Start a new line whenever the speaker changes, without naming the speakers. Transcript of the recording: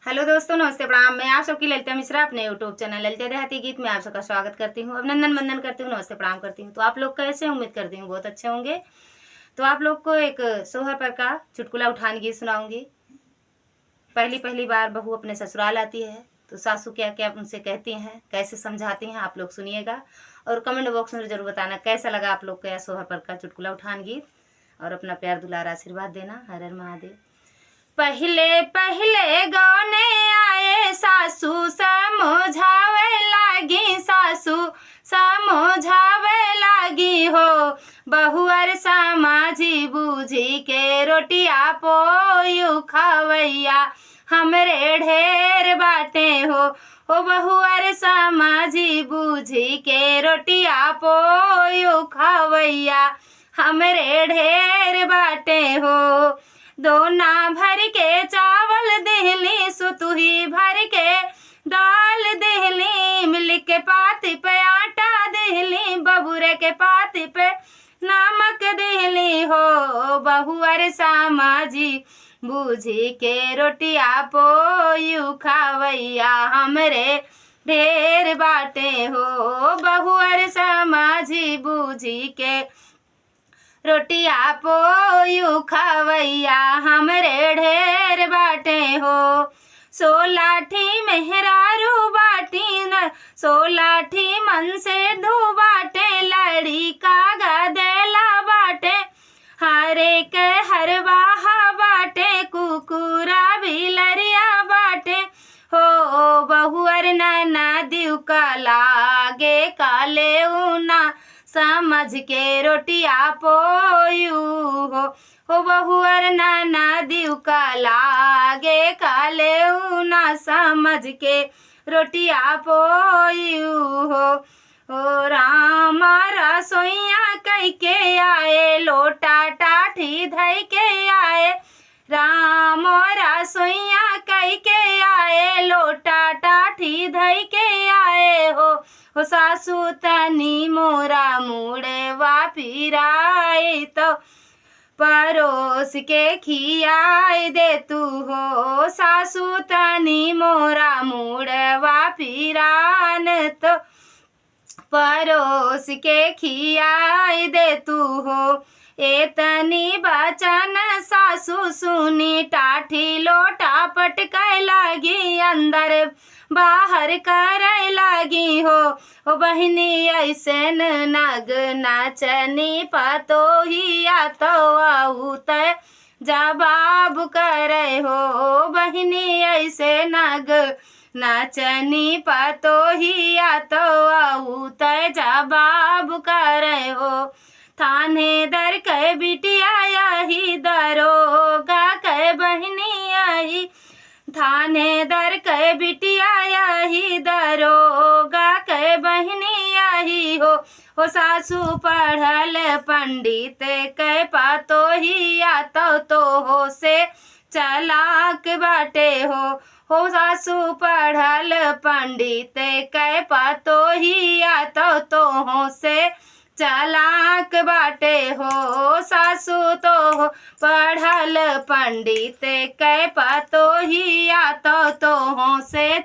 Hello दोस्तों, नमस्ते, प्रणाम। मैं आप सबकी ललिता मिश्रा अपने यूट्यूब चैनल ललिता देहाती गीत में आप सबका स्वागत करती हूँ, अभिनंदन वंदन करती हूँ, नमस्ते प्रणाम करती हूँ। तो आप लोग कैसे हैं? उम्मीद करती हूँ बहुत अच्छे होंगे। तो आप लोग को एक सोहर पर का चुटकुला उठान गीत सुनाऊंगी। पहली पहली बार बहू अपने ससुराल आती है तो सासू क्या क्या उनसे कहती हैं, कैसे समझाती हैं, आप लोग सुनिएगा और कमेंट बॉक्स में जरूर बताना कैसा लगा आप लोग का यह सोहर पर का चुटकुला उठान गीत। और अपना प्यार दुलार आशीर्वाद देना। हर हर महादेव। पहले पहले गौने आए सासू समझावे लागी, सासू समझावे लागी हो। बहुअर समाजी बूझी के रोटिया पोयू खवैया हमरे ढेर बाटे हो। बहुअर समाजी बूझी के रोटिया पोयू खवैया हमरे ढेर बाटे हो। दोना भर के चावल देहली, सुतुही भर के दाल देहली, मिल के पाती पे आटा देहली, बबूरे के पाती पे नमक देहली हो। बहुअर समाजी बूझी के रोटिया पोयू खवैया हमरे ढेर बाटे हो। बहुअर समाजी बूझी के रोटिया पोयू खवैया हमरे ढेर बाटे हो। सोलाठी मेहरारू बाटी न, सोलाठी मन से धू बाटे, लड़ी का गदेला बाटे, हरे के हरवाहा बाटे, कुकुरा बिलरिया बाटे हो। बहुअर नैना दिव का लागे काले ऊना, समझ के रोटिया पोयू हो। बहुअर नाना दिव का लागे काले ऊना, समझ के रोटिया पोयू हो। रामा रसोइया कह के आए, लोटा टाठी धई के आए, राम रसोइया कह के आए, लोटा टाठी धई के आए हो। सासू तनी मोरा मुड़े वापिराए, तो परोस के खियाए दे तू हो। सासू तनी मोरा मुड़े वापिरान, तो परोस के खियाए दे तू हो। एतनी बचन सासू सुनी, टाठी लोटा पटकाए लागी, अंदर बाहर करे लागी हो। बहिनी ऐसे नग नाचनी पतोहिया, तो आऊ तय जवाब करे हो। बहिनी ऐसे नग नाचनी पतोहिया, तो आऊ तय जवाब करे हो। थानेदार कह बिटिया यही, दरोगा कह बहिनी आई, थानेदार कह बिटिया यही, दरोगा कह बहिनी आई हो। सासू पढ़ल पंडित कह पतोहिया, तो हो से चलाक बाटे हो। सासू पढ़ल पंडित कह पतोहिया, तो हो से चलाक बाटे हो। सासू तो पढ़ल पंडित कह पतोहिया, तो हो से